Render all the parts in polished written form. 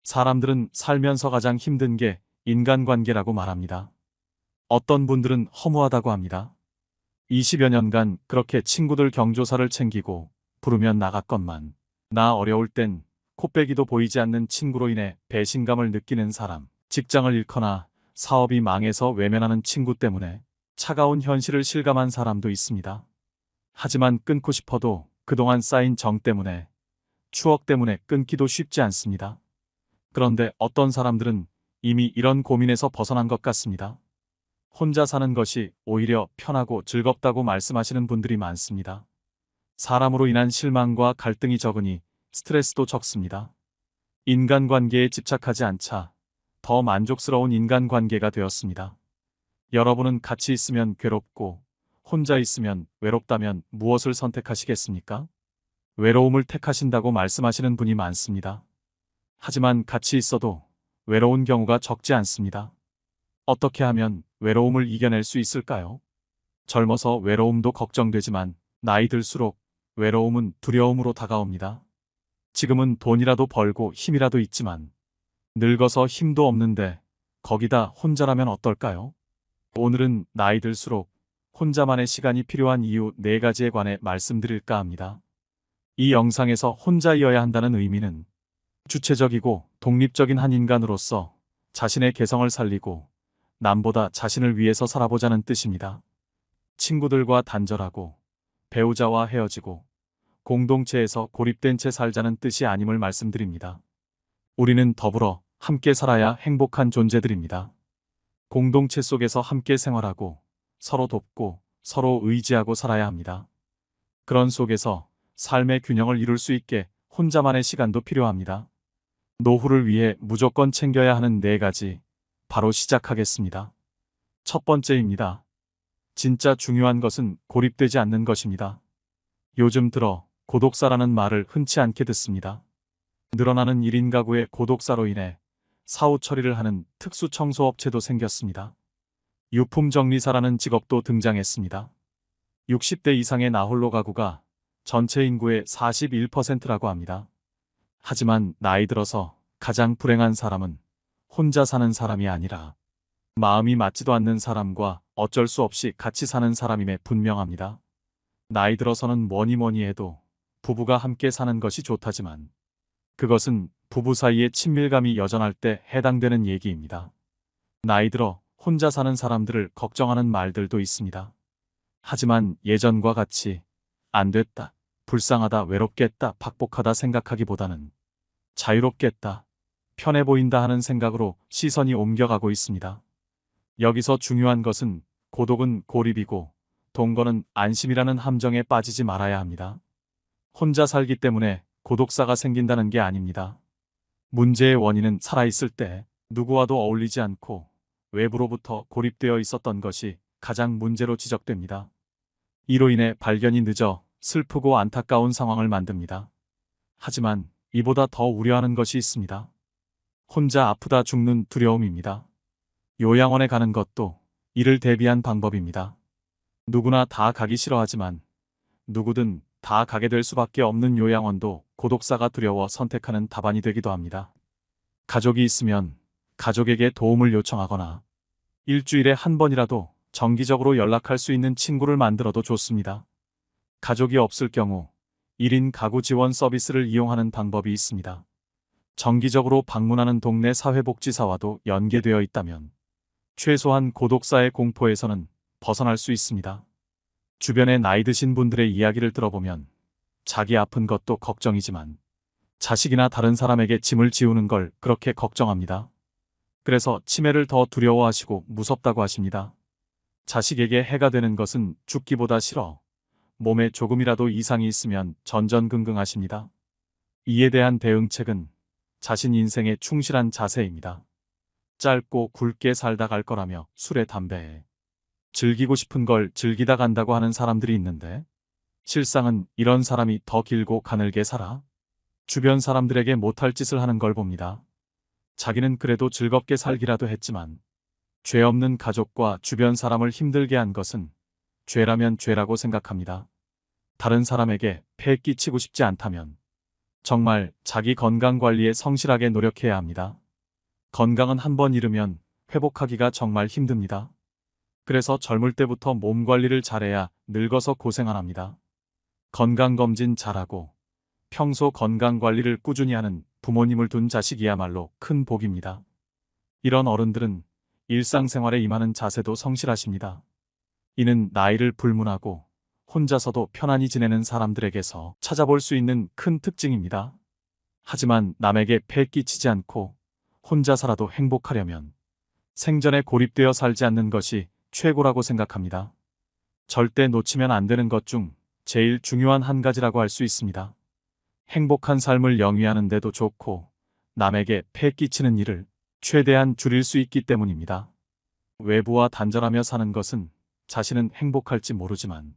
사람들은 살면서 가장 힘든 게 인간관계라고 말합니다. 어떤 분들은 허무하다고 합니다. 20여 년간 그렇게 친구들 경조사를 챙기고 부르면 나갔건만 나 어려울 땐 코빼기도 보이지 않는 친구로 인해 배신감을 느끼는 사람, 직장을 잃거나 사업이 망해서 외면하는 친구 때문에 차가운 현실을 실감한 사람도 있습니다. 하지만 끊고 싶어도 그동안 쌓인 정 때문에, 추억 때문에 끊기도 쉽지 않습니다. 그런데 어떤 사람들은 이미 이런 고민에서 벗어난 것 같습니다. 혼자 사는 것이 오히려 편하고 즐겁다고 말씀하시는 분들이 많습니다. 사람으로 인한 실망과 갈등이 적으니 스트레스도 적습니다. 인간관계에 집착하지 않자 더 만족스러운 인간관계가 되었습니다. 여러분은 같이 있으면 괴롭고 혼자 있으면 외롭다면 무엇을 선택하시겠습니까? 외로움을 택하신다고 말씀하시는 분이 많습니다. 하지만 같이 있어도 외로운 경우가 적지 않습니다. 어떻게 하면 외로움을 이겨낼 수 있을까요? 젊어서 외로움도 걱정되지만 나이 들수록 외로움은 두려움으로 다가옵니다. 지금은 돈이라도 벌고 힘이라도 있지만 늙어서 힘도 없는데 거기다 혼자라면 어떨까요? 오늘은 나이 들수록 혼자만의 시간이 필요한 이유 4가지에 관해 말씀드릴까 합니다. 이 영상에서 혼자이어야 한다는 의미는 주체적이고 독립적인 한 인간으로서 자신의 개성을 살리고 남보다 자신을 위해서 살아보자는 뜻입니다. 친구들과 단절하고 배우자와 헤어지고 공동체에서 고립된 채 살자는 뜻이 아님을 말씀드립니다. 우리는 더불어 함께 살아야 행복한 존재들입니다. 공동체 속에서 함께 생활하고 서로 돕고 서로 의지하고 살아야 합니다. 그런 속에서 삶의 균형을 이룰 수 있게 혼자만의 시간도 필요합니다. 노후를 위해 무조건 챙겨야 하는 4가지, 바로 시작하겠습니다. 첫 번째입니다. 진짜 중요한 것은 고립되지 않는 것입니다. 요즘 들어 고독사라는 말을 흔치 않게 듣습니다. 늘어나는 1인 가구의 고독사로 인해 사후 처리를 하는 특수 청소업체도 생겼습니다. 유품 정리사라는 직업도 등장했습니다. 60대 이상의 나홀로 가구가 전체 인구의 41%라고 합니다. 하지만 나이 들어서 가장 불행한 사람은 혼자 사는 사람이 아니라 마음이 맞지도 않는 사람과 어쩔 수 없이 같이 사는 사람임에 분명합니다. 나이 들어서는 뭐니 해도 부부가 함께 사는 것이 좋다지만 그것은 부부 사이의 친밀감이 여전할 때 해당되는 얘기입니다. 나이 들어 혼자 사는 사람들을 걱정하는 말들도 있습니다. 하지만 예전과 같이 안 됐다, 불쌍하다, 외롭겠다, 박복하다 생각하기보다는 자유롭겠다, 편해 보인다 하는 생각으로 시선이 옮겨가고 있습니다. 여기서 중요한 것은 고독은 고립이고 동거는 안심이라는 함정에 빠지지 말아야 합니다. 혼자 살기 때문에 고독사가 생긴다는 게 아닙니다. 문제의 원인은 살아있을 때 누구와도 어울리지 않고 외부로부터 고립되어 있었던 것이 가장 문제로 지적됩니다. 이로 인해 발견이 늦어 슬프고 안타까운 상황을 만듭니다. 하지만 이보다 더 우려하는 것이 있습니다. 혼자 아프다 죽는 두려움입니다. 요양원에 가는 것도 이를 대비한 방법입니다. 누구나 다 가기 싫어하지만 누구든 다 가게 될 수밖에 없는 요양원도 고독사가 두려워 선택하는 답안이 되기도 합니다. 가족이 있으면 가족에게 도움을 요청하거나 일주일에 한 번이라도 정기적으로 연락할 수 있는 친구를 만들어도 좋습니다. 가족이 없을 경우 1인 가구 지원 서비스를 이용하는 방법이 있습니다. 정기적으로 방문하는 동네 사회복지사와도 연계되어 있다면 최소한 고독사의 공포에서는 벗어날 수 있습니다. 주변의 나이 드신 분들의 이야기를 들어보면 자기 아픈 것도 걱정이지만 자식이나 다른 사람에게 짐을 지우는 걸 그렇게 걱정합니다. 그래서 치매를 더 두려워하시고 무섭다고 하십니다. 자식에게 해가 되는 것은 죽기보다 싫어 몸에 조금이라도 이상이 있으면 전전긍긍하십니다. 이에 대한 대응책은 자신 인생에 충실한 자세입니다. 짧고 굵게 살다 갈 거라며 술에 담배에 즐기고 싶은 걸 즐기다 간다고 하는 사람들이 있는데 실상은 이런 사람이 더 길고 가늘게 살아 주변 사람들에게 못할 짓을 하는 걸 봅니다. 자기는 그래도 즐겁게 살기라도 했지만 죄 없는 가족과 주변 사람을 힘들게 한 것은 죄라면 죄라고 생각합니다. 다른 사람에게 폐 끼치고 싶지 않다면 정말 자기 건강 관리에 성실하게 노력해야 합니다. 건강은 한 번 잃으면 회복하기가 정말 힘듭니다. 그래서 젊을 때부터 몸 관리를 잘해야 늙어서 고생 안 합니다. 건강검진 잘하고 평소 건강 관리를 꾸준히 하는 부모님을 둔 자식이야말로 큰 복입니다. 이런 어른들은 일상생활에 임하는 자세도 성실하십니다. 이는 나이를 불문하고 혼자서도 편안히 지내는 사람들에게서 찾아볼 수 있는 큰 특징입니다. 하지만 남에게 폐 끼치지 않고 혼자 살아도 행복하려면 생전에 고립되어 살지 않는 것이 최고라고 생각합니다. 절대 놓치면 안 되는 것 중 제일 중요한 한 가지라고 할 수 있습니다. 행복한 삶을 영위하는 데도 좋고 남에게 폐 끼치는 일을 최대한 줄일 수 있기 때문입니다. 외부와 단절하며 사는 것은 자신은 행복할지 모르지만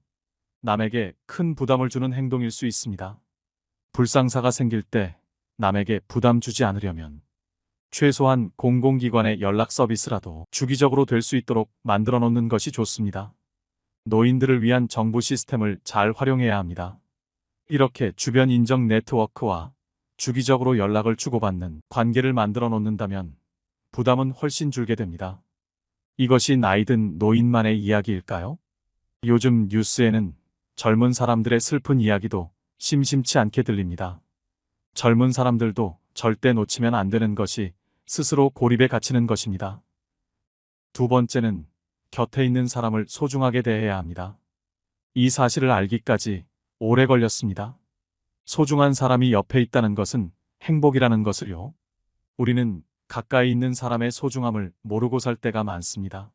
남에게 큰 부담을 주는 행동일 수 있습니다. 불상사가 생길 때 남에게 부담 주지 않으려면 최소한 공공기관의 연락 서비스라도 주기적으로 될 수 있도록 만들어 놓는 것이 좋습니다. 노인들을 위한 정부 시스템을 잘 활용해야 합니다. 이렇게 주변 인정 네트워크와 주기적으로 연락을 주고받는 관계를 만들어 놓는다면 부담은 훨씬 줄게 됩니다. 이것이 나이든 노인만의 이야기일까요? 요즘 뉴스에는 젊은 사람들의 슬픈 이야기도 심심치 않게 들립니다. 젊은 사람들도 절대 놓치면 안 되는 것이 스스로 고립에 갇히는 것입니다. 두 번째는 곁에 있는 사람을 소중하게 대해야 합니다. 이 사실을 알기까지 오래 걸렸습니다. 소중한 사람이 옆에 있다는 것은 행복이라는 것을요. 우리는 가까이 있는 사람의 소중함을 모르고 살 때가 많습니다.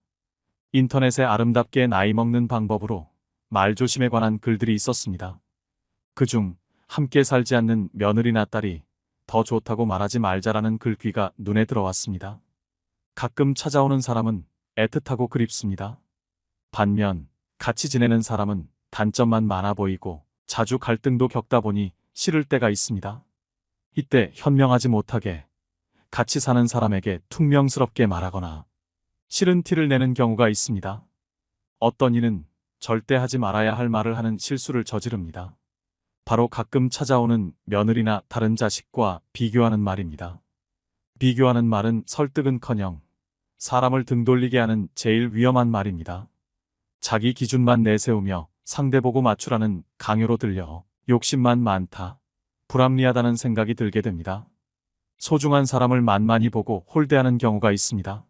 인터넷에 아름답게 나이 먹는 방법으로 말조심에 관한 글들이 있었습니다. 그중 함께 살지 않는 며느리나 딸이 더 좋다고 말하지 말자라는 글귀가 눈에 들어왔습니다. 가끔 찾아오는 사람은 애틋하고 그립습니다. 반면 같이 지내는 사람은 단점만 많아 보이고 자주 갈등도 겪다 보니 싫을 때가 있습니다. 이때 현명하지 못하게 같이 사는 사람에게 퉁명스럽게 말하거나 싫은 티를 내는 경우가 있습니다. 어떤 이는 절대 하지 말아야 할 말을 하는 실수를 저지릅니다. 바로 가끔 찾아오는 며느리나 다른 자식과 비교하는 말입니다. 비교하는 말은 설득은커녕 사람을 등 돌리게 하는 제일 위험한 말입니다. 자기 기준만 내세우며 상대 보고 맞추라는 강요로 들려 욕심만 많다, 불합리하다는 생각이 들게 됩니다. 소중한 사람을 만만히 보고 홀대하는 경우가 있습니다.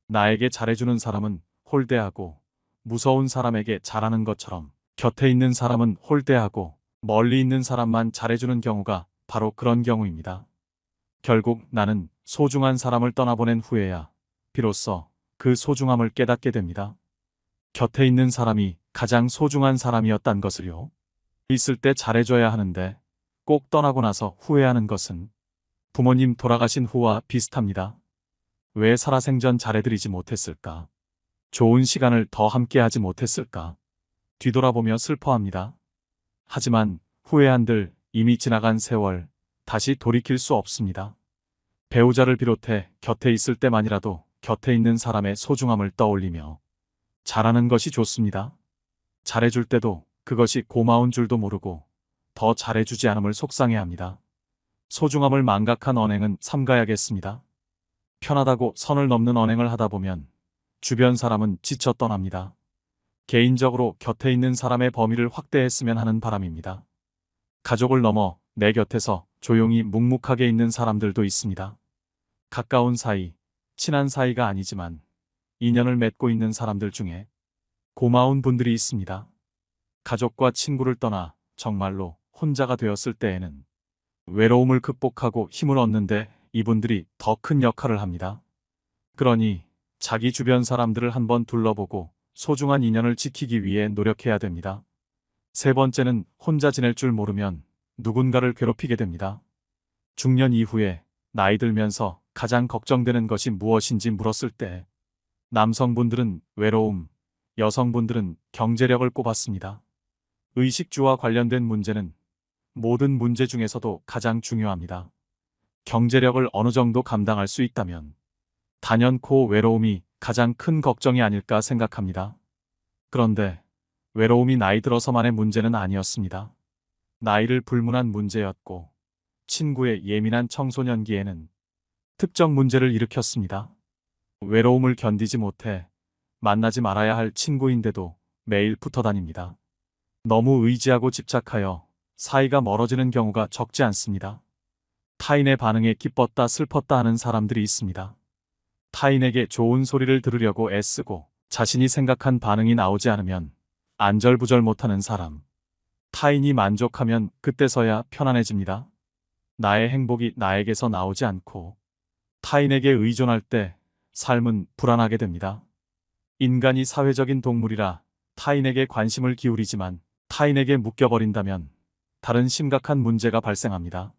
나에게 잘해주는 사람은 홀대하고 무서운 사람에게 잘하는 것처럼 곁에 있는 사람은 홀대하고 멀리 있는 사람만 잘해주는 경우가 바로 그런 경우입니다. 결국 나는 소중한 사람을 떠나보낸 후에야 비로소 그 소중함을 깨닫게 됩니다. 곁에 있는 사람이 가장 소중한 사람이었단 것을요. 있을 때 잘해줘야 하는데 꼭 떠나고 나서 후회하는 것은 부모님 돌아가신 후와 비슷합니다. 왜 살아생전 잘해드리지 못했을까? 좋은 시간을 더 함께하지 못했을까? 뒤돌아보며 슬퍼합니다. 하지만 후회한들 이미 지나간 세월 다시 돌이킬 수 없습니다. 배우자를 비롯해 곁에 있을 때만이라도 곁에 있는 사람의 소중함을 떠올리며 잘하는 것이 좋습니다. 잘해줄 때도 그것이 고마운 줄도 모르고 더 잘해주지 않음을 속상해합니다. 소중함을 망각한 언행은 삼가야겠습니다. 편하다고 선을 넘는 언행을 하다 보면 주변 사람은 지쳐 떠납니다. 개인적으로 곁에 있는 사람의 범위를 확대했으면 하는 바람입니다. 가족을 넘어 내 곁에서 조용히 묵묵하게 있는 사람들도 있습니다. 가까운 사이, 친한 사이가 아니지만 인연을 맺고 있는 사람들 중에 고마운 분들이 있습니다. 가족과 친구를 떠나 정말로 혼자가 되었을 때에는 외로움을 극복하고 힘을 얻는데 이분들이 더 큰 역할을 합니다. 그러니 자기 주변 사람들을 한번 둘러보고 소중한 인연을 지키기 위해 노력해야 됩니다. 세 번째는 혼자 지낼 줄 모르면 누군가를 괴롭히게 됩니다. 중년 이후에 나이 들면서 가장 걱정되는 것이 무엇인지 물었을 때 남성분들은 외로움, 여성분들은 경제력을 꼽았습니다. 의식주와 관련된 문제는 모든 문제 중에서도 가장 중요합니다. 경제력을 어느 정도 감당할 수 있다면 단연코 외로움이 가장 큰 걱정이 아닐까 생각합니다. 그런데 외로움이 나이 들어서만의 문제는 아니었습니다. 나이를 불문한 문제였고 친구의 예민한 청소년기에는 특정 문제를 일으켰습니다. 외로움을 견디지 못해 만나지 말아야 할 친구인데도 매일 붙어 다닙니다. 너무 의지하고 집착하여 사이가 멀어지는 경우가 적지 않습니다. 타인의 반응에 기뻤다 슬펐다 하는 사람들이 있습니다. 타인에게 좋은 소리를 들으려고 애쓰고 자신이 생각한 반응이 나오지 않으면 안절부절 못하는 사람. 타인이 만족하면 그때서야 편안해집니다. 나의 행복이 나에게서 나오지 않고 타인에게 의존할 때 삶은 불안하게 됩니다. 인간이 사회적인 동물이라 타인에게 관심을 기울이지만 타인에게 묶여버린다면 다른 심각한 문제가 발생합니다.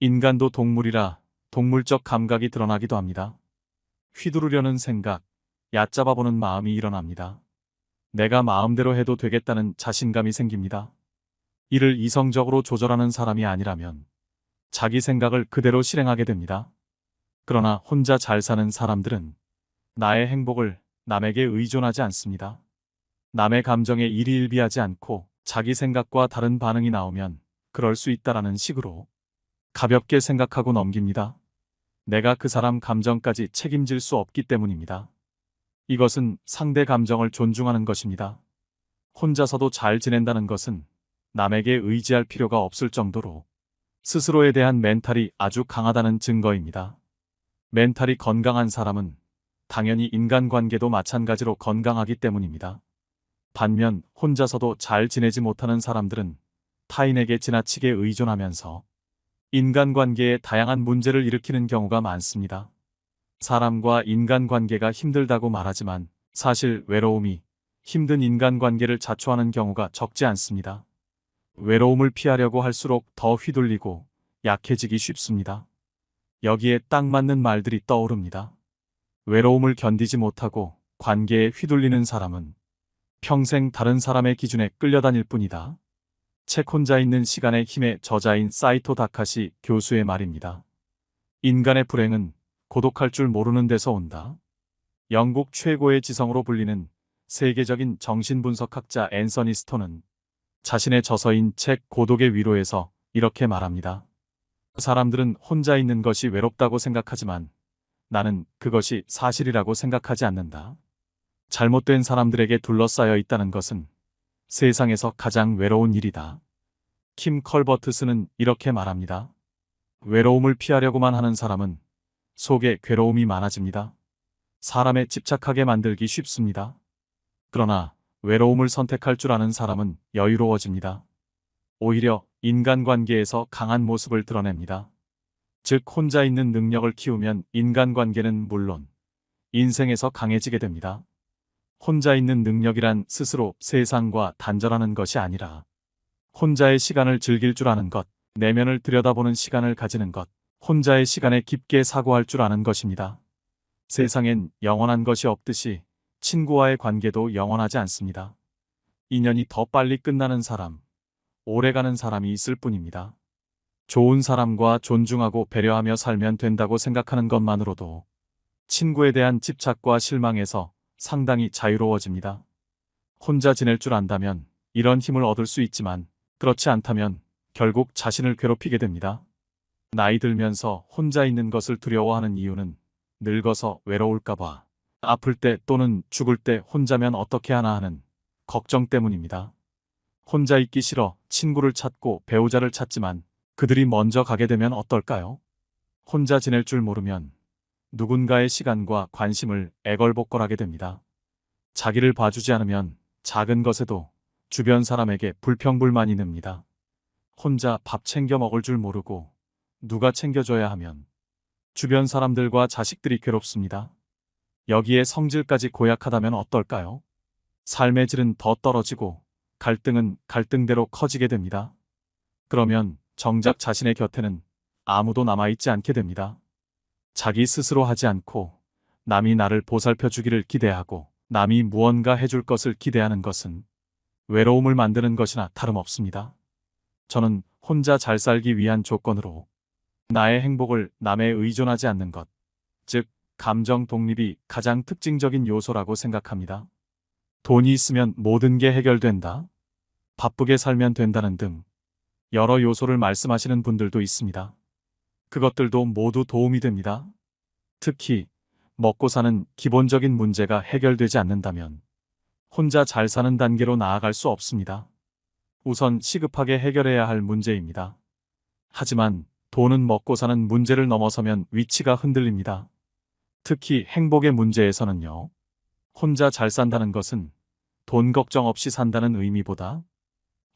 인간도 동물이라 동물적 감각이 드러나기도 합니다. 휘두르려는 생각, 얕잡아보는 마음이 일어납니다. 내가 마음대로 해도 되겠다는 자신감이 생깁니다. 이를 이성적으로 조절하는 사람이 아니라면 자기 생각을 그대로 실행하게 됩니다. 그러나 혼자 잘 사는 사람들은 나의 행복을 남에게 의존하지 않습니다. 남의 감정에 일희일비하지 않고 자기 생각과 다른 반응이 나오면 그럴 수 있다라는 식으로 가볍게 생각하고 넘깁니다. 내가 그 사람 감정까지 책임질 수 없기 때문입니다. 이것은 상대 감정을 존중하는 것입니다. 혼자서도 잘 지낸다는 것은 남에게 의지할 필요가 없을 정도로 스스로에 대한 멘탈이 아주 강하다는 증거입니다. 멘탈이 건강한 사람은 당연히 인간관계도 마찬가지로 건강하기 때문입니다. 반면 혼자서도 잘 지내지 못하는 사람들은 타인에게 지나치게 의존하면서 인간관계에 다양한 문제를 일으키는 경우가 많습니다. 사람과 인간관계가 힘들다고 말하지만 사실 외로움이 힘든 인간관계를 자초하는 경우가 적지 않습니다. 외로움을 피하려고 할수록 더 휘둘리고 약해지기 쉽습니다. 여기에 딱 맞는 말들이 떠오릅니다. 외로움을 견디지 못하고 관계에 휘둘리는 사람은 평생 다른 사람의 기준에 끌려다닐 뿐이다. 책 혼자 있는 시간의 힘의 저자인 사이토 다카시 교수의 말입니다. 인간의 불행은 고독할 줄 모르는 데서 온다. 영국 최고의 지성으로 불리는 세계적인 정신분석학자 앤서니 스톤은 자신의 저서인 책 고독의 위로에서 이렇게 말합니다. 사람들은 혼자 있는 것이 외롭다고 생각하지만 나는 그것이 사실이라고 생각하지 않는다. 잘못된 사람들에게 둘러싸여 있다는 것은 세상에서 가장 외로운 일이다. 킴 컬버트스는 이렇게 말합니다. 외로움을 피하려고만 하는 사람은 속에 괴로움이 많아집니다. 사람에 집착하게 만들기 쉽습니다. 그러나 외로움을 선택할 줄 아는 사람은 여유로워집니다. 오히려 인간관계에서 강한 모습을 드러냅니다. 즉 혼자 있는 능력을 키우면 인간관계는 물론 인생에서 강해지게 됩니다. 혼자 있는 능력이란 스스로 세상과 단절하는 것이 아니라 혼자의 시간을 즐길 줄 아는 것, 내면을 들여다보는 시간을 가지는 것, 혼자의 시간에 깊게 사고할 줄 아는 것입니다. 세상엔 영원한 것이 없듯이 친구와의 관계도 영원하지 않습니다. 인연이 더 빨리 끝나는 사람, 오래가는 사람이 있을 뿐입니다. 좋은 사람과 존중하고 배려하며 살면 된다고 생각하는 것만으로도 친구에 대한 집착과 실망에서 상당히 자유로워집니다. 혼자 지낼 줄 안다면 이런 힘을 얻을 수 있지만 그렇지 않다면 결국 자신을 괴롭히게 됩니다. 나이 들면서 혼자 있는 것을 두려워하는 이유는 늙어서 외로울까봐, 아플 때 또는 죽을 때 혼자면 어떻게 하나 하는 걱정 때문입니다. 혼자 있기 싫어 친구를 찾고 배우자를 찾지만 그들이 먼저 가게 되면 어떨까요? 혼자 지낼 줄 모르면 누군가의 시간과 관심을 애걸복걸하게 됩니다. 자기를 봐주지 않으면 작은 것에도 주변 사람에게 불평불만이 늡니다. 혼자 밥 챙겨 먹을 줄 모르고 누가 챙겨줘야 하면 주변 사람들과 자식들이 괴롭습니다. 여기에 성질까지 고약하다면 어떨까요? 삶의 질은 더 떨어지고 갈등은 갈등대로 커지게 됩니다. 그러면 정작 자신의 곁에는 아무도 남아있지 않게 됩니다. 자기 스스로 하지 않고 남이 나를 보살펴 주기를 기대하고 남이 무언가 해줄 것을 기대하는 것은 외로움을 만드는 것이나 다름없습니다. 저는 혼자 잘 살기 위한 조건으로 나의 행복을 남에 의존하지 않는 것, 즉 감정 독립이 가장 특징적인 요소라고 생각합니다. 돈이 있으면 모든 게 해결된다. 바쁘게 살면 된다는 등 여러 요소를 말씀하시는 분들도 있습니다. 그것들도 모두 도움이 됩니다. 특히 먹고 사는 기본적인 문제가 해결되지 않는다면 혼자 잘 사는 단계로 나아갈 수 없습니다. 우선 시급하게 해결해야 할 문제입니다. 하지만 돈은 먹고 사는 문제를 넘어서면 위치가 흔들립니다. 특히 행복의 문제에서는요. 혼자 잘 산다는 것은 돈 걱정 없이 산다는 의미보다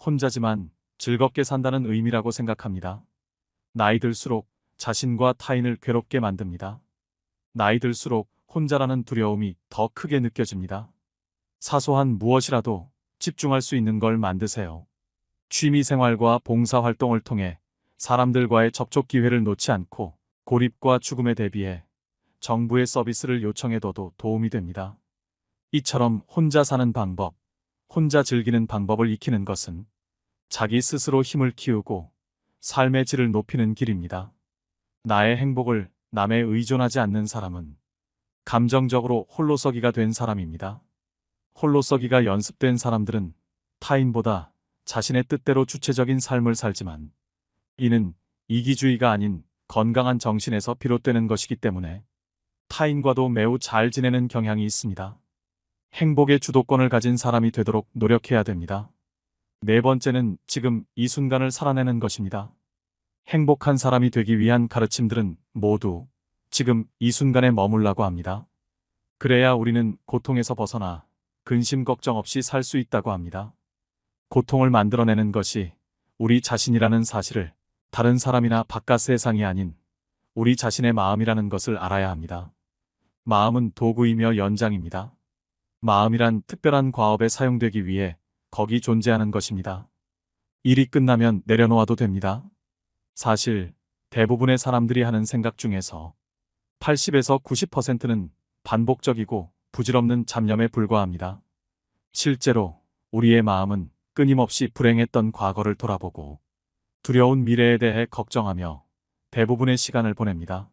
혼자지만 즐겁게 산다는 의미라고 생각합니다. 나이 들수록 자신과 타인을 괴롭게 만듭니다. 나이 들수록 혼자라는 두려움이 더 크게 느껴집니다. 사소한 무엇이라도 집중할 수 있는 걸 만드세요. 취미생활과 봉사활동을 통해 사람들과의 접촉 기회를 놓지 않고 고립과 죽음에 대비해 정부의 서비스를 요청해둬도 도움이 됩니다. 이처럼 혼자 사는 방법, 혼자 즐기는 방법을 익히는 것은 자기 스스로 힘을 키우고 삶의 질을 높이는 길입니다. 나의 행복을 남에 의존하지 않는 사람은 감정적으로 홀로서기가 된 사람입니다. 홀로서기가 연습된 사람들은 타인보다 자신의 뜻대로 주체적인 삶을 살지만 이는 이기주의가 아닌 건강한 정신에서 비롯되는 것이기 때문에 타인과도 매우 잘 지내는 경향이 있습니다. 행복의 주도권을 가진 사람이 되도록 노력해야 됩니다. 네 번째는 지금 이 순간을 살아내는 것입니다. 행복한 사람이 되기 위한 가르침들은 모두 지금 이 순간에 머물라고 합니다. 그래야 우리는 고통에서 벗어나 근심 걱정 없이 살 수 있다고 합니다. 고통을 만들어내는 것이 우리 자신이라는 사실을 다른 사람이나 바깥 세상이 아닌 우리 자신의 마음이라는 것을 알아야 합니다. 마음은 도구이며 연장입니다. 마음이란 특별한 과업에 사용되기 위해 거기 존재하는 것입니다. 일이 끝나면 내려놓아도 됩니다. 사실 대부분의 사람들이 하는 생각 중에서 80에서 90%는 반복적이고 부질없는 잡념에 불과합니다. 실제로 우리의 마음은 끊임없이 불행했던 과거를 돌아보고 두려운 미래에 대해 걱정하며 대부분의 시간을 보냅니다.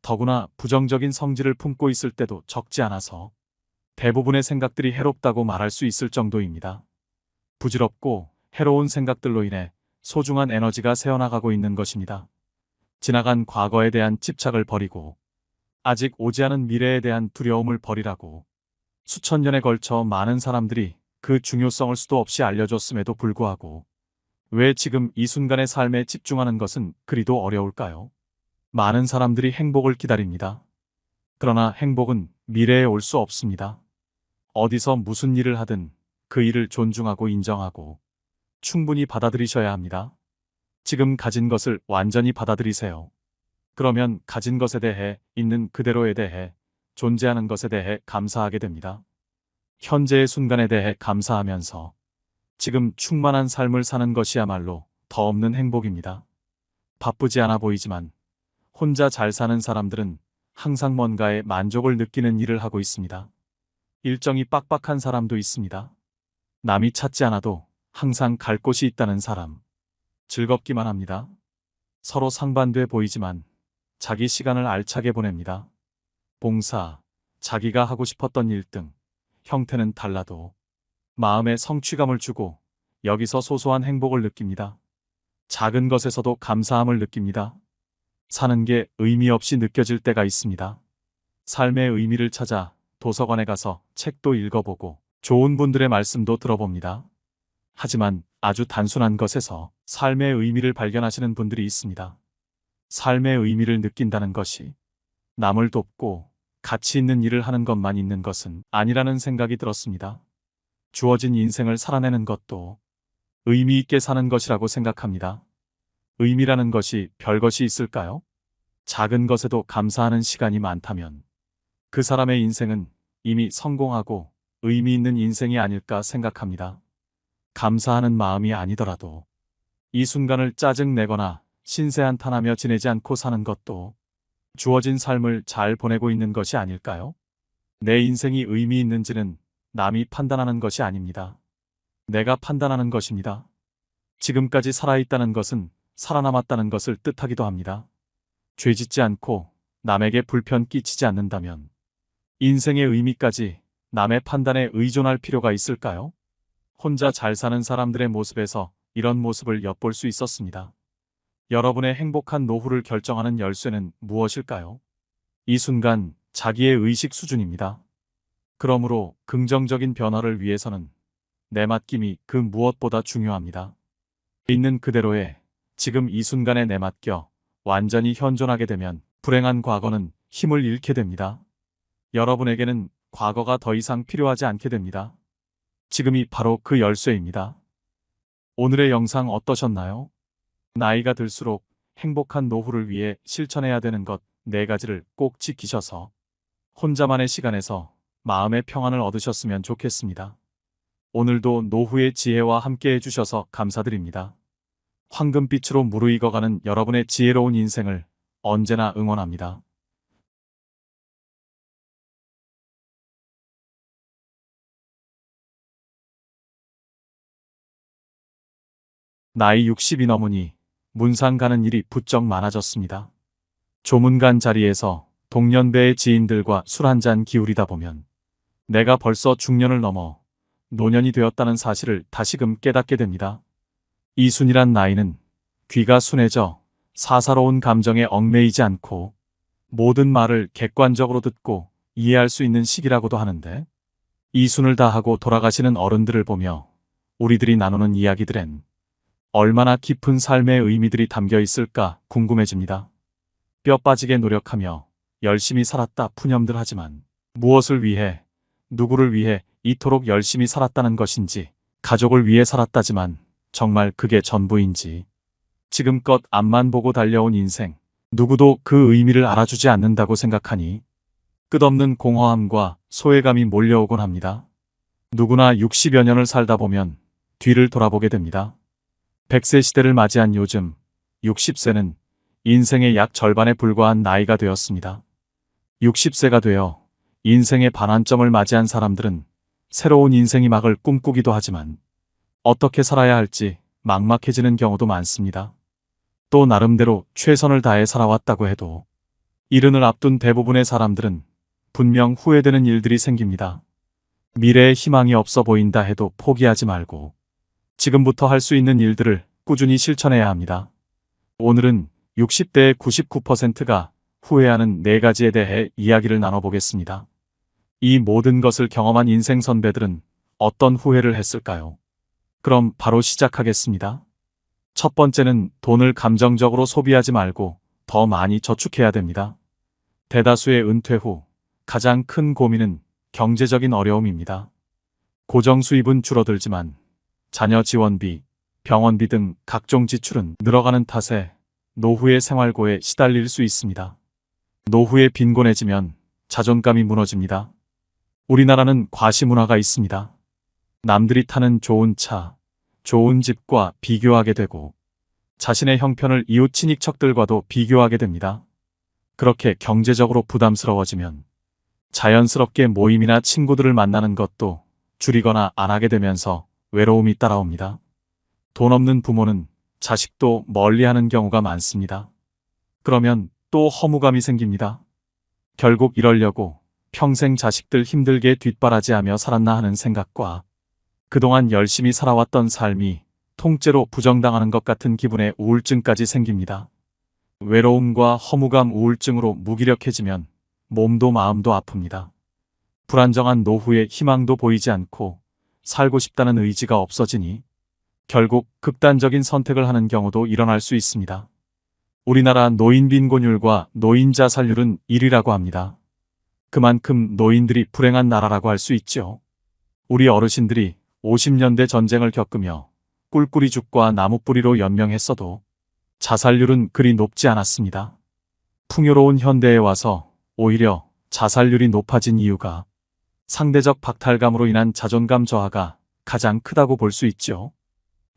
더구나 부정적인 성질을 품고 있을 때도 적지 않아서 대부분의 생각들이 해롭다고 말할 수 있을 정도입니다. 부질없고 해로운 생각들로 인해 소중한 에너지가 새어나가고 있는 것입니다. 지나간 과거에 대한 집착을 버리고 아직 오지 않은 미래에 대한 두려움을 버리라고 수천 년에 걸쳐 많은 사람들이 그 중요성을 수도 없이 알려줬음에도 불구하고 왜 지금 이 순간의 삶에 집중하는 것은 그리도 어려울까요? 많은 사람들이 행복을 기다립니다. 그러나 행복은 미래에 올 수 없습니다. 어디서 무슨 일을 하든 그 일을 존중하고 인정하고 충분히 받아들이셔야 합니다. 지금 가진 것을 완전히 받아들이세요. 그러면 가진 것에 대해, 있는 그대로에 대해, 존재하는 것에 대해 감사하게 됩니다. 현재의 순간에 대해 감사하면서 지금 충만한 삶을 사는 것이야말로 더 없는 행복입니다. 바쁘지 않아 보이지만 혼자 잘 사는 사람들은 항상 뭔가에 만족을 느끼는 일을 하고 있습니다. 일정이 빡빡한 사람도 있습니다. 남이 찾지 않아도 항상 갈 곳이 있다는 사람. 즐겁기만 합니다. 서로 상반돼 보이지만 자기 시간을 알차게 보냅니다. 봉사, 자기가 하고 싶었던 일 등 형태는 달라도 마음에 성취감을 주고 여기서 소소한 행복을 느낍니다. 작은 것에서도 감사함을 느낍니다. 사는 게 의미 없이 느껴질 때가 있습니다. 삶의 의미를 찾아 도서관에 가서 책도 읽어보고 좋은 분들의 말씀도 들어봅니다. 하지만 아주 단순한 것에서 삶의 의미를 발견하시는 분들이 있습니다. 삶의 의미를 느낀다는 것이 남을 돕고 가치 있는 일을 하는 것만 있는 것은 아니라는 생각이 들었습니다. 주어진 인생을 살아내는 것도 의미 있게 사는 것이라고 생각합니다. 의미라는 것이 별것이 있을까요? 작은 것에도 감사하는 시간이 많다면 그 사람의 인생은 이미 성공하고 의미 있는 인생이 아닐까 생각합니다. 감사하는 마음이 아니더라도 이 순간을 짜증내거나 신세한탄하며 지내지 않고 사는 것도 주어진 삶을 잘 보내고 있는 것이 아닐까요? 내 인생이 의미 있는지는 남이 판단하는 것이 아닙니다. 내가 판단하는 것입니다. 지금까지 살아있다는 것은 살아남았다는 것을 뜻하기도 합니다. 죄짓지 않고 남에게 불편 끼치지 않는다면 인생의 의미까지 남의 판단에 의존할 필요가 있을까요? 혼자 잘 사는 사람들의 모습에서 이런 모습을 엿볼 수 있었습니다. 여러분의 행복한 노후를 결정하는 열쇠는 무엇일까요? 이 순간 자기의 의식 수준입니다. 그러므로 긍정적인 변화를 위해서는 내 맡김이 그 무엇보다 중요합니다. 있는 그대로의 지금 이 순간에 내맡겨 완전히 현존하게 되면 불행한 과거는 힘을 잃게 됩니다. 여러분에게는 과거가 더 이상 필요하지 않게 됩니다. 지금이 바로 그 열쇠입니다. 오늘의 영상 어떠셨나요? 나이가 들수록 행복한 노후를 위해 실천해야 되는 것 4가지를 꼭 지키셔서 혼자만의 시간에서 마음의 평안을 얻으셨으면 좋겠습니다. 오늘도 노후의 지혜와 함께 해주셔서 감사드립니다. 황금빛으로 무르익어가는 여러분의 지혜로운 인생을 언제나 응원합니다. 나이 60이 넘으니 문상 가는 일이 부쩍 많아졌습니다. 조문관 자리에서 동년배의 지인들과 술 한잔 기울이다 보면 내가 벌써 중년을 넘어 노년이 되었다는 사실을 다시금 깨닫게 됩니다. 이 순이란 나이는 귀가 순해져 사사로운 감정에 얽매이지 않고 모든 말을 객관적으로 듣고 이해할 수 있는 시기라고도 하는데, 이 순을 다하고 돌아가시는 어른들을 보며 우리들이 나누는 이야기들엔 얼마나 깊은 삶의 의미들이 담겨 있을까 궁금해집니다. 뼈 빠지게 노력하며 열심히 살았다 푸념들 하지만 무엇을 위해, 누구를 위해 이토록 열심히 살았다는 것인지, 가족을 위해 살았다지만 정말 그게 전부인지, 지금껏 앞만 보고 달려온 인생, 누구도 그 의미를 알아주지 않는다고 생각하니 끝없는 공허함과 소외감이 몰려오곤 합니다. 누구나 60여 년을 살다 보면 뒤를 돌아보게 됩니다. 100세 시대를 맞이한 요즘 60세는 인생의 약 절반에 불과한 나이가 되었습니다. 60세가 되어 인생의 반환점을 맞이한 사람들은 새로운 인생이 막을 꿈꾸기도 하지만 어떻게 살아야 할지 막막해지는 경우도 많습니다. 또 나름대로 최선을 다해 살아왔다고 해도 이른을 앞둔 대부분의 사람들은 분명 후회되는 일들이 생깁니다. 미래에 희망이 없어 보인다 해도 포기하지 말고 지금부터 할 수 있는 일들을 꾸준히 실천해야 합니다. 오늘은 60대의 99%가 후회하는 4가지에 대해 이야기를 나눠보겠습니다. 이 모든 것을 경험한 인생 선배들은 어떤 후회를 했을까요? 그럼 바로 시작하겠습니다. 첫 번째는 돈을 감정적으로 소비하지 말고 더 많이 저축해야 됩니다. 대다수의 은퇴 후 가장 큰 고민은 경제적인 어려움입니다. 고정 수입은 줄어들지만 자녀 지원비, 병원비 등 각종 지출은 늘어가는 탓에 노후의 생활고에 시달릴 수 있습니다. 노후에 빈곤해지면 자존감이 무너집니다. 우리나라는 과시문화가 있습니다. 남들이 타는 좋은 차, 좋은 집과 비교하게 되고 자신의 형편을 이웃 친인척들과도 비교하게 됩니다. 그렇게 경제적으로 부담스러워지면 자연스럽게 모임이나 친구들을 만나는 것도 줄이거나 안 하게 되면서 외로움이 따라옵니다. 돈 없는 부모는 자식도 멀리하는 경우가 많습니다. 그러면 또 허무감이 생깁니다. 결국 이러려고 평생 자식들 힘들게 뒷바라지하며 살았나 하는 생각과 그동안 열심히 살아왔던 삶이 통째로 부정당하는 것 같은 기분에 우울증까지 생깁니다. 외로움과 허무감, 우울증으로 무기력해지면 몸도 마음도 아픕니다. 불안정한 노후에 희망도 보이지 않고 살고 싶다는 의지가 없어지니 결국 극단적인 선택을 하는 경우도 일어날 수 있습니다. 우리나라 노인 빈곤율과 노인 자살률은 1위라고 합니다. 그만큼 노인들이 불행한 나라라고 할 수 있죠. 우리 어르신들이 50년대 전쟁을 겪으며 꿀꿀이 죽과 나무뿌리로 연명했어도 자살률은 그리 높지 않았습니다. 풍요로운 현대에 와서 오히려 자살률이 높아진 이유가 상대적 박탈감으로 인한 자존감 저하가 가장 크다고 볼 수 있죠.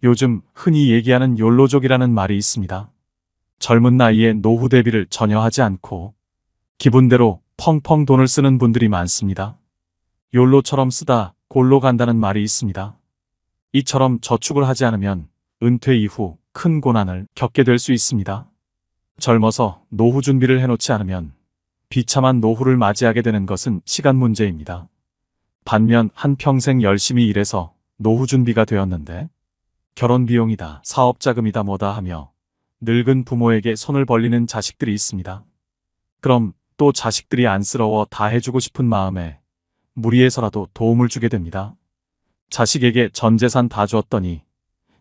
요즘 흔히 얘기하는 욜로족이라는 말이 있습니다. 젊은 나이에 노후 대비를 전혀 하지 않고 기분대로 펑펑 돈을 쓰는 분들이 많습니다. 욜로처럼 쓰다 골로 간다는 말이 있습니다. 이처럼 저축을 하지 않으면 은퇴 이후 큰 고난을 겪게 될 수 있습니다. 젊어서 노후 준비를 해놓지 않으면 비참한 노후를 맞이하게 되는 것은 시간 문제입니다. 반면 한평생 열심히 일해서 노후 준비가 되었는데 결혼 비용이다, 사업 자금이다 뭐다 하며 늙은 부모에게 손을 벌리는 자식들이 있습니다. 그럼 또 자식들이 안쓰러워 다 해주고 싶은 마음에 무리해서라도 도움을 주게 됩니다. 자식에게 전 재산 다 주었더니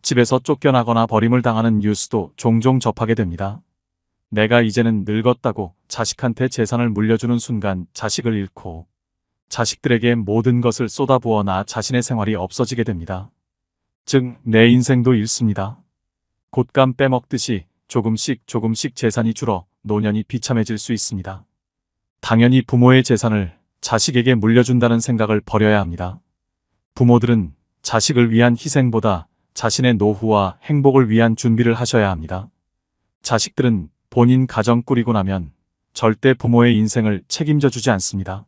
집에서 쫓겨나거나 버림을 당하는 뉴스도 종종 접하게 됩니다. 내가 이제는 늙었다고 자식한테 재산을 물려주는 순간 자식을 잃고 자식들에게 모든 것을 쏟아부어 나 자신의 생활이 없어지게 됩니다. 즉, 내 인생도 잃습니다. 곶감 빼먹듯이 조금씩 조금씩 재산이 줄어 노년이 비참해질 수 있습니다. 당연히 부모의 재산을 자식에게 물려준다는 생각을 버려야 합니다. 부모들은 자식을 위한 희생보다 자신의 노후와 행복을 위한 준비를 하셔야 합니다. 자식들은 본인 가정 꾸리고 나면 절대 부모의 인생을 책임져 주지 않습니다.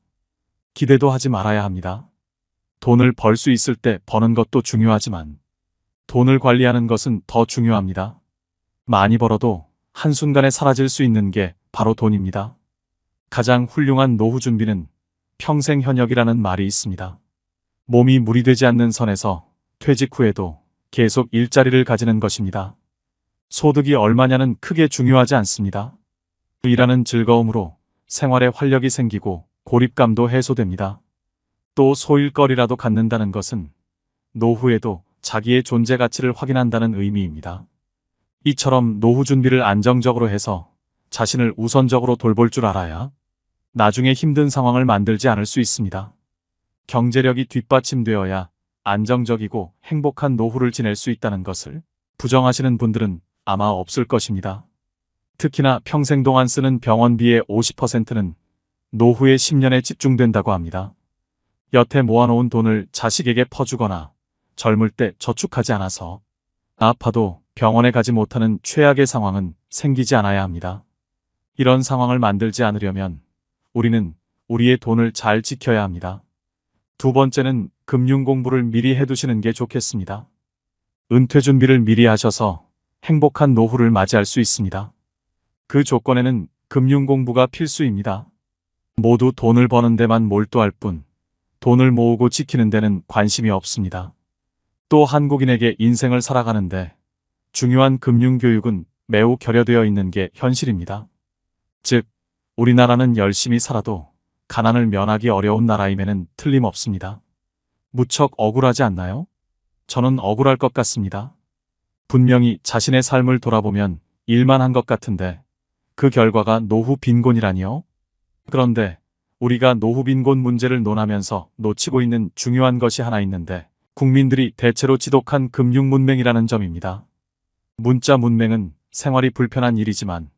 기대도 하지 말아야 합니다. 돈을 벌 수 있을 때 버는 것도 중요하지만 돈을 관리하는 것은 더 중요합니다. 많이 벌어도 한순간에 사라질 수 있는 게 바로 돈입니다. 가장 훌륭한 노후 준비는 평생 현역이라는 말이 있습니다. 몸이 무리되지 않는 선에서 퇴직 후에도 계속 일자리를 가지는 것입니다. 소득이 얼마냐는 크게 중요하지 않습니다. 일하는 즐거움으로 생활에 활력이 생기고 고립감도 해소됩니다. 또 소일거리라도 갖는다는 것은 노후에도 자기의 존재 가치를 확인한다는 의미입니다. 이처럼 노후 준비를 안정적으로 해서 자신을 우선적으로 돌볼 줄 알아야 나중에 힘든 상황을 만들지 않을 수 있습니다. 경제력이 뒷받침되어야 안정적이고 행복한 노후를 지낼 수 있다는 것을 부정하시는 분들은 아마 없을 것입니다. 특히나 평생 동안 쓰는 병원비의 50%는 노후의 10년에 집중된다고 합니다. 여태 모아놓은 돈을 자식에게 퍼주거나 젊을 때 저축하지 않아서 아파도 병원에 가지 못하는 최악의 상황은 생기지 않아야 합니다. 이런 상황을 만들지 않으려면 우리는 우리의 돈을 잘 지켜야 합니다. 두 번째는 금융 공부를 미리 해두시는 게 좋겠습니다. 은퇴 준비를 미리 하셔서 행복한 노후를 맞이할 수 있습니다. 그 조건에는 금융 공부가 필수입니다. 모두 돈을 버는 데만 몰두할 뿐 돈을 모으고 지키는 데는 관심이 없습니다. 또 한국인에게 인생을 살아가는데 중요한 금융교육은 매우 결여되어 있는 게 현실입니다. 즉, 우리나라는 열심히 살아도 가난을 면하기 어려운 나라임에는 틀림없습니다. 무척 억울하지 않나요? 저는 억울할 것 같습니다. 분명히 자신의 삶을 돌아보면 일만 한 것 같은데 그 결과가 노후 빈곤이라니요? 그런데 우리가 노후 빈곤 문제를 논하면서 놓치고 있는 중요한 것이 하나 있는데 국민들이 대체로 지독한 금융 문맹이라는 점입니다. 문자 문맹은 생활이 불편한 일이지만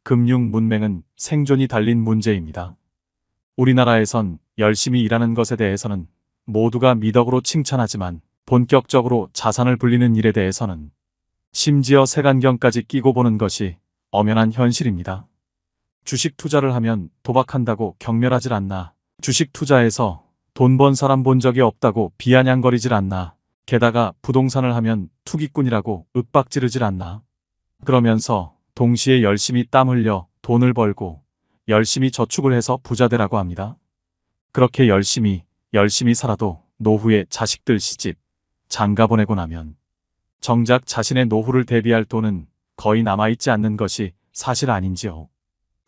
금융 문맹은 생존이 달린 문제입니다. 우리나라에선 열심히 일하는 것에 대해서는 모두가 미덕으로 칭찬하지만 본격적으로 자산을 불리는 일에 대해서는 심지어 색안경까지 끼고 보는 것이 엄연한 현실입니다. 주식 투자를 하면 도박한다고 경멸하질 않나. 주식 투자에서 돈 번 사람 본 적이 없다고 비아냥거리질 않나. 게다가 부동산을 하면 투기꾼이라고 윽박지르질 않나. 그러면서 동시에 열심히 땀 흘려 돈을 벌고 열심히 저축을 해서 부자 되라고 합니다. 그렇게 열심히 살아도 노후에 자식들 시집, 장가 보내고 나면 정작 자신의 노후를 대비할 돈은 거의 남아있지 않는 것이 사실 아닌지요.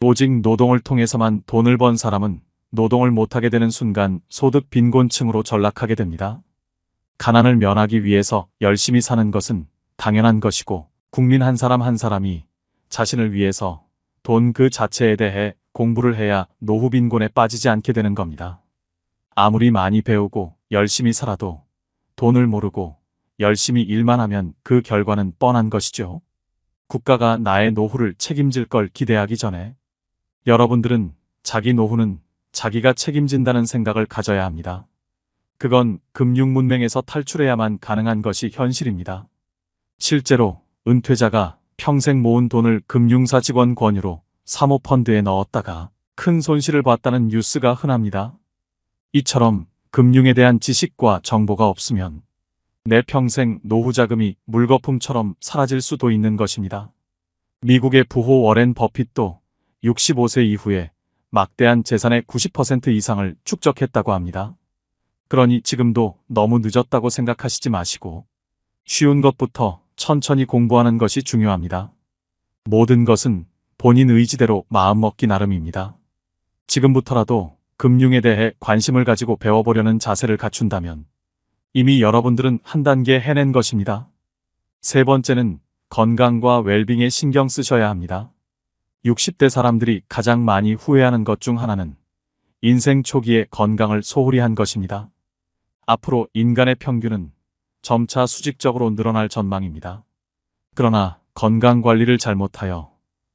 오직 노동을 통해서만 돈을 번 사람은 노동을 못하게 되는 순간 소득 빈곤층으로 전락하게 됩니다. 가난을 면하기 위해서 열심히 사는 것은 당연한 것이고 국민 한 사람 한 사람이 자신을 위해서 돈 그 자체에 대해 공부를 해야 노후 빈곤에 빠지지 않게 되는 겁니다. 아무리 많이 배우고 열심히 살아도 돈을 모르고 열심히 일만 하면 그 결과는 뻔한 것이죠. 국가가 나의 노후를 책임질 걸 기대하기 전에 여러분들은 자기 노후는 자기가 책임진다는 생각을 가져야 합니다. 그건 금융 문맹에서 탈출해야만 가능한 것이 현실입니다. 실제로 은퇴자가 평생 모은 돈을 금융사 직원 권유로 사모펀드에 넣었다가 큰 손실을 봤다는 뉴스가 흔합니다. 이처럼 금융에 대한 지식과 정보가 없으면 내 평생 노후 자금이 물거품처럼 사라질 수도 있는 것입니다. 미국의 부호 워렌 버핏도 65세 이후에 막대한 재산의 90% 이상을 축적했다고 합니다. 그러니 지금도 너무 늦었다고 생각하시지 마시고 쉬운 것부터 천천히 공부하는 것이 중요합니다. 모든 것은 본인 의지대로 마음먹기 나름입니다. 지금부터라도 금융에 대해 관심을 가지고 배워보려는 자세를 갖춘다면 이미 여러분들은 한 단계 해낸 것입니다. 세 번째는 건강과 웰빙에 신경 쓰셔야 합니다. 60대 사람들이 가장 많이 후회하는 것 중 하나는 인생 초기에 건강을 소홀히 한 것입니다. 앞으로 인간의 평균은 점차 수직적으로 늘어날 전망입니다. 그러나 건강 관리를 잘못하여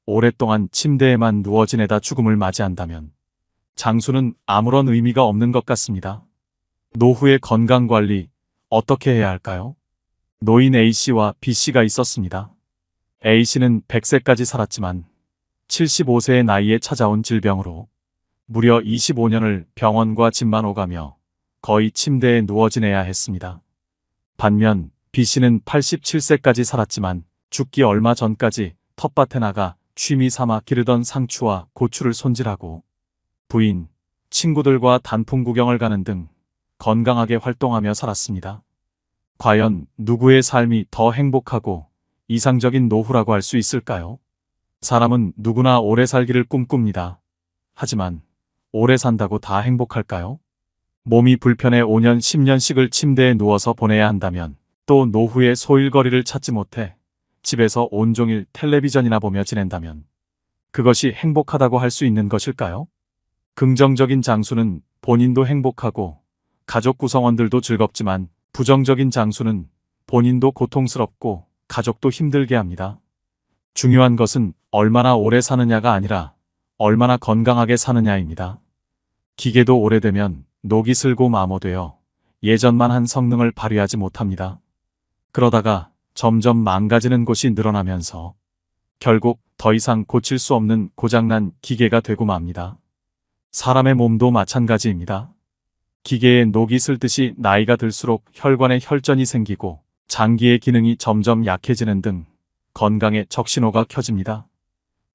오랫동안 침대에만 누워 지내다 죽음을 맞이한다면 장수는 아무런 의미가 없는 것 같습니다. 노후의 건강 관리 어떻게 해야 할까요? 노인 A씨와 B씨가 있었습니다. A씨는 100세까지 살았지만 75세의 나이에 찾아온 질병으로 무려 25년을 병원과 집만 오가며 거의 침대에 누워 지내야 했습니다. 반면 B씨는 87세까지 살았지만 죽기 얼마 전까지 텃밭에 나가 취미 삼아 기르던 상추와 고추를 손질하고 부인, 친구들과 단풍 구경을 가는 등 건강하게 활동하며 살았습니다. 과연 누구의 삶이 더 행복하고 이상적인 노후라고 할 수 있을까요? 사람은 누구나 오래 살기를 꿈꿉니다. 하지만 오래 산다고 다 행복할까요? 몸이 불편해 5년, 10년씩을 침대에 누워서 보내야 한다면 또 노후에 소일거리를 찾지 못해 집에서 온종일 텔레비전이나 보며 지낸다면 그것이 행복하다고 할 수 있는 것일까요? 긍정적인 장수는 본인도 행복하고 가족 구성원들도 즐겁지만 부정적인 장수는 본인도 고통스럽고 가족도 힘들게 합니다. 중요한 것은 얼마나 오래 사느냐가 아니라 얼마나 건강하게 사느냐입니다. 기계도 오래되면 녹이 슬고 마모되어 예전만 한 성능을 발휘하지 못합니다. 그러다가 점점 망가지는 곳이 늘어나면서 결국 더 이상 고칠 수 없는 고장난 기계가 되고 맙니다. 사람의 몸도 마찬가지입니다. 기계에 녹이 슬듯이 나이가 들수록 혈관에 혈전이 생기고 장기의 기능이 점점 약해지는 등 건강에 적신호가 켜집니다.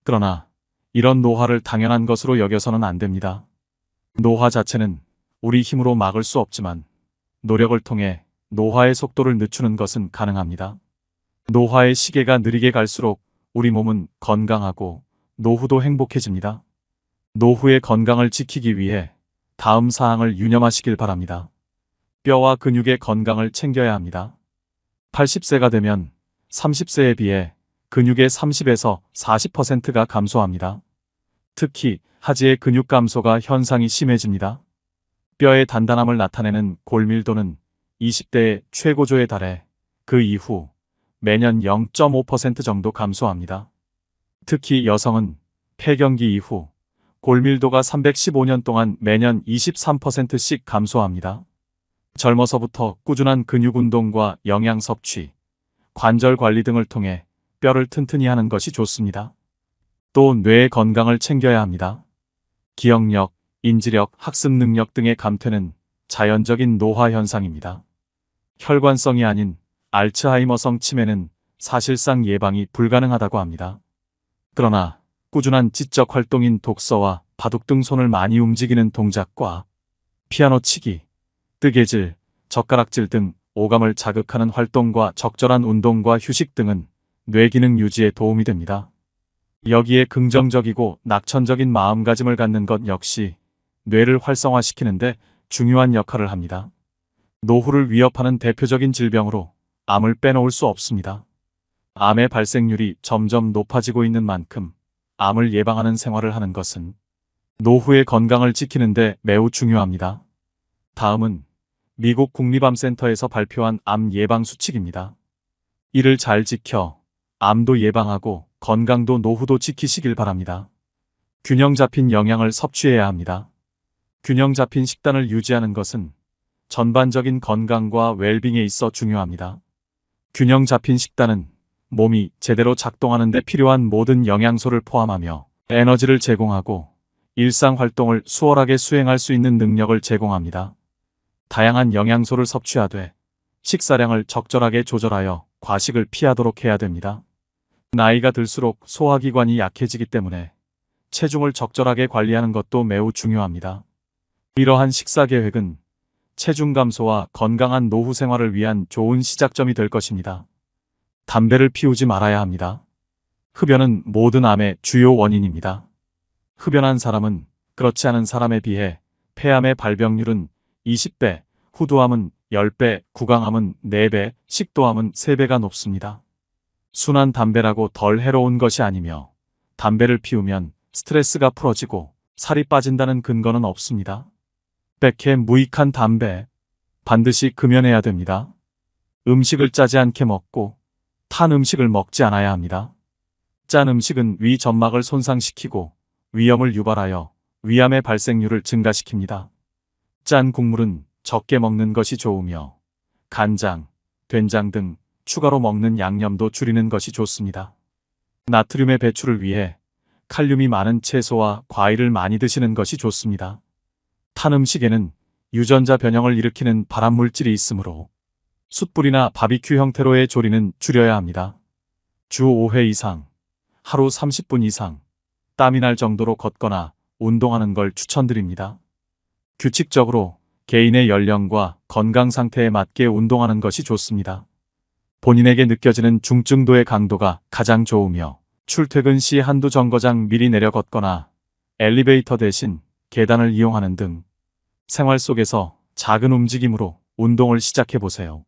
그러나 이런 노화를 당연한 것으로 여겨서는 안 됩니다. 노화 자체는 우리 힘으로 막을 수 없지만 노력을 통해 노화의 속도를 늦추는 것은 가능합니다. 노화의 시계가 느리게 갈수록 우리 몸은 건강하고 노후도 행복해집니다. 노후의 건강을 지키기 위해 다음 사항을 유념하시길 바랍니다. 뼈와 근육의 건강을 챙겨야 합니다. 80세가 되면 30세에 비해 근육의 30에서 40%가 감소합니다. 특히 하지의 근육 감소가 현상이 심해집니다. 뼈의 단단함을 나타내는 골밀도는 20대의 최고조에 달해 그 이후 매년 0.5% 정도 감소합니다. 특히 여성은 폐경기 이후 골밀도가 315년 동안 매년 23%씩 감소합니다. 젊어서부터 꾸준한 근육 운동과 영양 섭취, 관절 관리 등을 통해 뼈를 튼튼히 하는 것이 좋습니다. 또 뇌의 건강을 챙겨야 합니다. 기억력, 인지력, 학습 능력 등의 감퇴는 자연적인 노화 현상입니다. 혈관성이 아닌 알츠하이머성 치매는 사실상 예방이 불가능하다고 합니다. 그러나 꾸준한 지적 활동인 독서와 바둑 등 손을 많이 움직이는 동작과 피아노 치기, 뜨개질, 젓가락질 등 오감을 자극하는 활동과 적절한 운동과 휴식 등은 뇌 기능 유지에 도움이 됩니다. 여기에 긍정적이고 낙천적인 마음가짐을 갖는 것 역시 뇌를 활성화시키는데 중요한 역할을 합니다. 노후를 위협하는 대표적인 질병으로 암을 빼놓을 수 없습니다. 암의 발생률이 점점 높아지고 있는 만큼 암을 예방하는 생활을 하는 것은 노후의 건강을 지키는데 매우 중요합니다. 다음은 미국 국립암센터에서 발표한 암 예방 수칙입니다. 이를 잘 지켜 암도 예방하고 건강도 노후도 지키시길 바랍니다. 균형 잡힌 영양을 섭취해야 합니다. 균형 잡힌 식단을 유지하는 것은 전반적인 건강과 웰빙에 있어 중요합니다. 균형 잡힌 식단은 몸이 제대로 작동하는 데 필요한 모든 영양소를 포함하며 에너지를 제공하고 일상 활동을 수월하게 수행할 수 있는 능력을 제공합니다. 다양한 영양소를 섭취하되 식사량을 적절하게 조절하여 과식을 피하도록 해야 됩니다. 나이가 들수록 소화기관이 약해지기 때문에 체중을 적절하게 관리하는 것도 매우 중요합니다. 이러한 식사 계획은 체중 감소와 건강한 노후 생활을 위한 좋은 시작점이 될 것입니다. 담배를 피우지 말아야 합니다. 흡연은 모든 암의 주요 원인입니다. 흡연한 사람은 그렇지 않은 사람에 비해 폐암의 발병률은 20배, 후두암은 10배, 구강암은 4배, 식도암은 3배가 높습니다. 순한 담배라고 덜 해로운 것이 아니며 담배를 피우면 스트레스가 풀어지고 살이 빠진다는 근거는 없습니다. 백해 무익한 담배, 반드시 금연해야 됩니다. 음식을 짜지 않게 먹고 탄 음식을 먹지 않아야 합니다. 짠 음식은 위 점막을 손상시키고 위염을 유발하여 위암의 발생률을 증가시킵니다. 짠 국물은 적게 먹는 것이 좋으며 간장, 된장 등 추가로 먹는 양념도 줄이는 것이 좋습니다. 나트륨의 배출을 위해 칼륨이 많은 채소와 과일을 많이 드시는 것이 좋습니다. 탄 음식에는 유전자 변형을 일으키는 발암물질이 있으므로 숯불이나 바비큐 형태로의 조리는 줄여야 합니다. 주 5회 이상, 하루 30분 이상, 땀이 날 정도로 걷거나 운동하는 걸 추천드립니다. 규칙적으로 개인의 연령과 건강 상태에 맞게 운동하는 것이 좋습니다. 본인에게 느껴지는 중증도의 강도가 가장 좋으며 출퇴근 시 한두 정거장 미리 내려 걷거나 엘리베이터 대신 계단을 이용하는 등 생활 속에서 작은 움직임으로 운동을 시작해 보세요.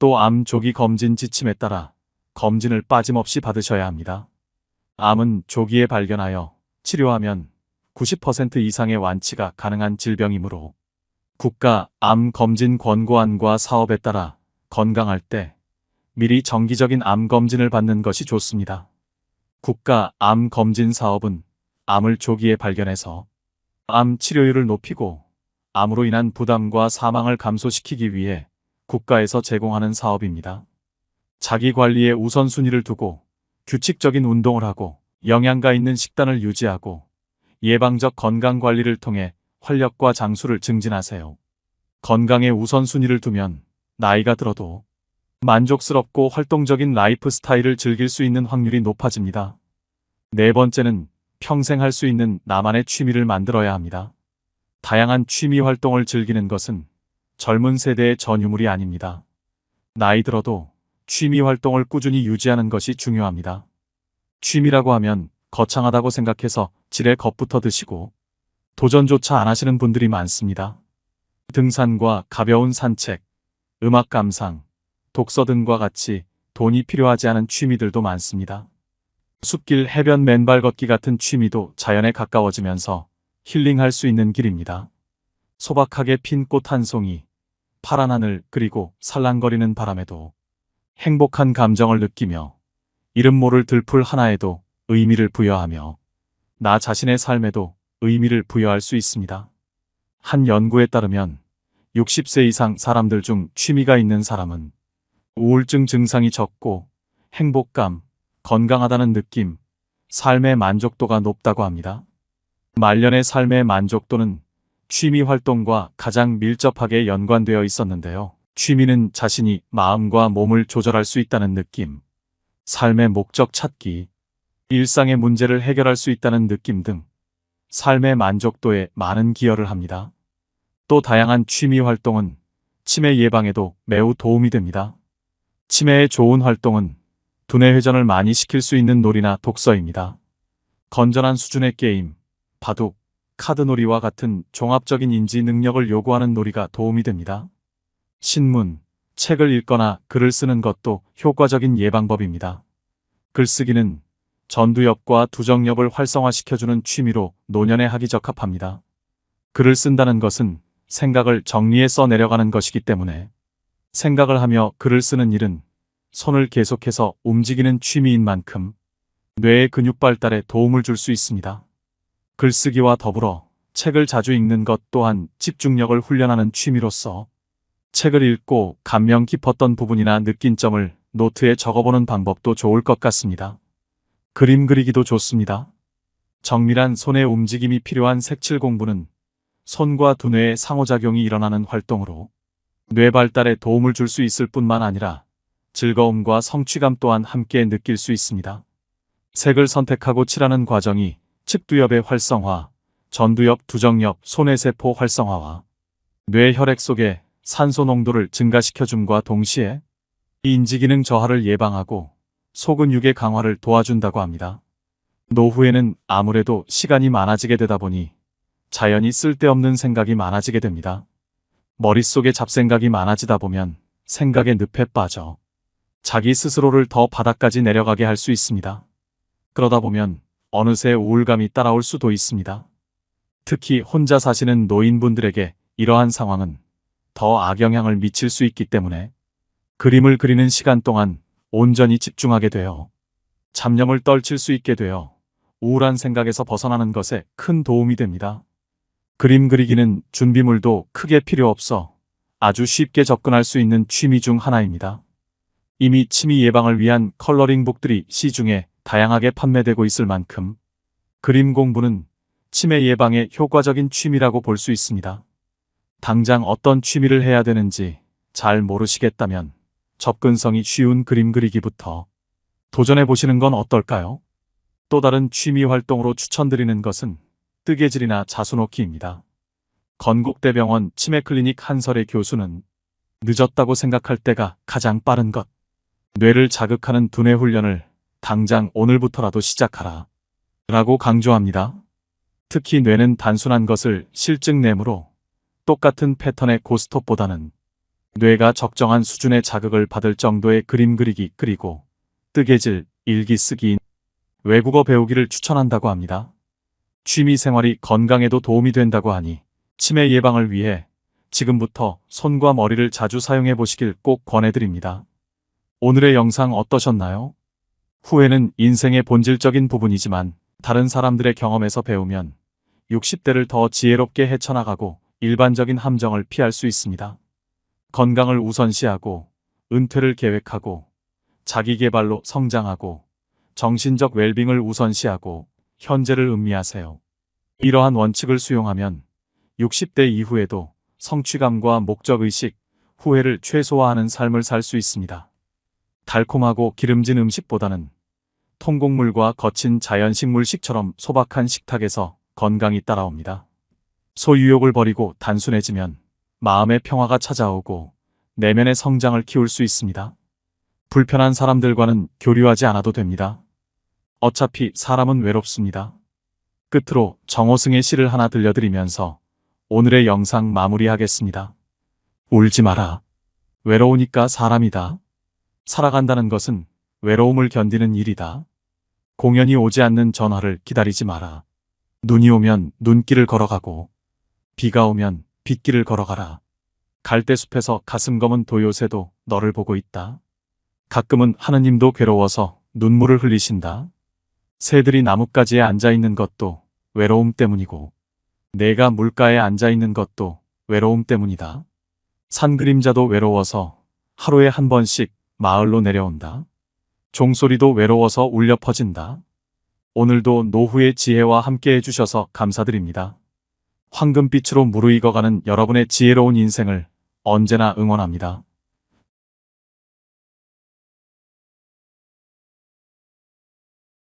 또 암 조기 검진 지침에 따라 검진을 빠짐없이 받으셔야 합니다. 암은 조기에 발견하여 치료하면 90% 이상의 완치가 가능한 질병이므로 국가 암 검진 권고안과 사업에 따라 건강할 때 미리 정기적인 암 검진을 받는 것이 좋습니다. 국가 암 검진 사업은 암을 조기에 발견해서 암 치료율을 높이고 암으로 인한 부담과 사망을 감소시키기 위해 국가에서 제공하는 사업입니다. 자기 관리에 우선순위를 두고 규칙적인 운동을 하고 영양가 있는 식단을 유지하고 예방적 건강관리를 통해 활력과 장수를 증진하세요. 건강에 우선순위를 두면 나이가 들어도 만족스럽고 활동적인 라이프 스타일을 즐길 수 있는 확률이 높아집니다. 네 번째는 평생 할 수 있는 나만의 취미를 만들어야 합니다. 다양한 취미 활동을 즐기는 것은 젊은 세대의 전유물이 아닙니다. 나이 들어도 취미 활동을 꾸준히 유지하는 것이 중요합니다. 취미라고 하면 거창하다고 생각해서 지레 겁부터 드시고 도전조차 안 하시는 분들이 많습니다. 등산과 가벼운 산책, 음악 감상, 독서 등과 같이 돈이 필요하지 않은 취미들도 많습니다. 숲길 해변 맨발 걷기 같은 취미도 자연에 가까워지면서 힐링할 수 있는 길입니다. 소박하게 핀 꽃 한 송이, 파란 하늘 그리고 살랑거리는 바람에도 행복한 감정을 느끼며 이름 모를 들풀 하나에도 의미를 부여하며 나 자신의 삶에도 의미를 부여할 수 있습니다. 한 연구에 따르면 60세 이상 사람들 중 취미가 있는 사람은 우울증 증상이 적고 행복감, 건강하다는 느낌, 삶의 만족도가 높다고 합니다. 말년의 삶의 만족도는 취미 활동과 가장 밀접하게 연관되어 있었는데요. 취미는 자신이 마음과 몸을 조절할 수 있다는 느낌, 삶의 목적 찾기, 일상의 문제를 해결할 수 있다는 느낌 등 삶의 만족도에 많은 기여를 합니다. 또 다양한 취미 활동은 치매 예방에도 매우 도움이 됩니다. 치매에 좋은 활동은 두뇌 회전을 많이 시킬 수 있는 놀이나 독서입니다. 건전한 수준의 게임, 바둑, 카드놀이와 같은 종합적인 인지 능력을 요구하는 놀이가 도움이 됩니다. 신문, 책을 읽거나 글을 쓰는 것도 효과적인 예방법입니다. 글쓰기는 전두엽과 두정엽을 활성화시켜주는 취미로 노년에 하기 적합합니다. 글을 쓴다는 것은 생각을 정리해 써내려가는 것이기 때문에 생각을 하며 글을 쓰는 일은 손을 계속해서 움직이는 취미인 만큼 뇌의 근육 발달에 도움을 줄 수 있습니다. 글쓰기와 더불어 책을 자주 읽는 것 또한 집중력을 훈련하는 취미로서 책을 읽고 감명 깊었던 부분이나 느낀 점을 노트에 적어보는 방법도 좋을 것 같습니다. 그림 그리기도 좋습니다. 정밀한 손의 움직임이 필요한 색칠 공부는 손과 두뇌의 상호작용이 일어나는 활동으로 뇌 발달에 도움을 줄 수 있을 뿐만 아니라 즐거움과 성취감 또한 함께 느낄 수 있습니다. 색을 선택하고 칠하는 과정이 측두엽의 활성화, 전두엽, 두정엽, 손해세포 활성화와 뇌 혈액 속에 산소 농도를 증가시켜줌과 동시에 인지기능 저하를 예방하고 소근육의 강화를 도와준다고 합니다. 노후에는 아무래도 시간이 많아지게 되다 보니 자연히 쓸데없는 생각이 많아지게 됩니다. 머릿속에 잡생각이 많아지다 보면 생각의 늪에 빠져 자기 스스로를 더 바닥까지 내려가게 할 수 있습니다. 그러다 보면 어느새 우울감이 따라올 수도 있습니다. 특히 혼자 사시는 노인분들에게 이러한 상황은 더 악영향을 미칠 수 있기 때문에 그림을 그리는 시간 동안 온전히 집중하게 되어 잡념을 떨칠 수 있게 되어 우울한 생각에서 벗어나는 것에 큰 도움이 됩니다. 그림 그리기는 준비물도 크게 필요 없어 아주 쉽게 접근할 수 있는 취미 중 하나입니다. 이미 치미 예방을 위한 컬러링북들이 시중에 다양하게 판매되고 있을 만큼 그림 공부는 치매 예방에 효과적인 취미라고 볼 수 있습니다. 당장 어떤 취미를 해야 되는지 잘 모르시겠다면 접근성이 쉬운 그림 그리기부터 도전해 보시는 건 어떨까요? 또 다른 취미 활동으로 추천드리는 것은 뜨개질이나 자수놓기입니다. 건국대병원 치매클리닉 한설의 교수는 늦었다고 생각할 때가 가장 빠른 것. 뇌를 자극하는 두뇌 훈련을 당장 오늘부터라도 시작하라. 라고 강조합니다. 특히 뇌는 단순한 것을 실증내므로 똑같은 패턴의 고스톱보다는 뇌가 적정한 수준의 자극을 받을 정도의 그림 그리기 그리고 뜨개질, 일기 쓰기, 외국어 배우기를 추천한다고 합니다. 취미 생활이 건강에도 도움이 된다고 하니 치매 예방을 위해 지금부터 손과 머리를 자주 사용해 보시길 꼭 권해드립니다. 오늘의 영상 어떠셨나요? 후회는 인생의 본질적인 부분이지만 다른 사람들의 경험에서 배우면 60대를 더 지혜롭게 헤쳐나가고 일반적인 함정을 피할 수 있습니다. 건강을 우선시하고 은퇴를 계획하고 자기계발로 성장하고 정신적 웰빙을 우선시하고 현재를 음미하세요. 이러한 원칙을 수용하면 60대 이후에도 성취감과 목적의식, 후회를 최소화하는 삶을 살 수 있습니다. 달콤하고 기름진 음식보다는 통곡물과 거친 자연식물식처럼 소박한 식탁에서 건강이 따라옵니다. 소유욕을 버리고 단순해지면 마음의 평화가 찾아오고 내면의 성장을 키울 수 있습니다. 불편한 사람들과는 교류하지 않아도 됩니다. 어차피 사람은 외롭습니다. 끝으로 정호승의 시를 하나 들려드리면서 오늘의 영상 마무리하겠습니다. 울지 마라. 외로우니까 사람이다. 살아간다는 것은 외로움을 견디는 일이다. 공연이 오지 않는 전화를 기다리지 마라. 눈이 오면 눈길을 걸어가고 비가 오면 빗길을 걸어가라. 갈대숲에서 가슴 검은 도요새도 너를 보고 있다. 가끔은 하느님도 괴로워서 눈물을 흘리신다. 새들이 나뭇가지에 앉아있는 것도 외로움 때문이고 내가 물가에 앉아있는 것도 외로움 때문이다. 산 그림자도 외로워서 하루에 한 번씩 마을로 내려온다. 종소리도 외로워서 울려 퍼진다. 오늘도 노후의 지혜와 함께 해주셔서 감사드립니다. 황금빛으로 무르익어가는 여러분의 지혜로운 인생을 언제나 응원합니다.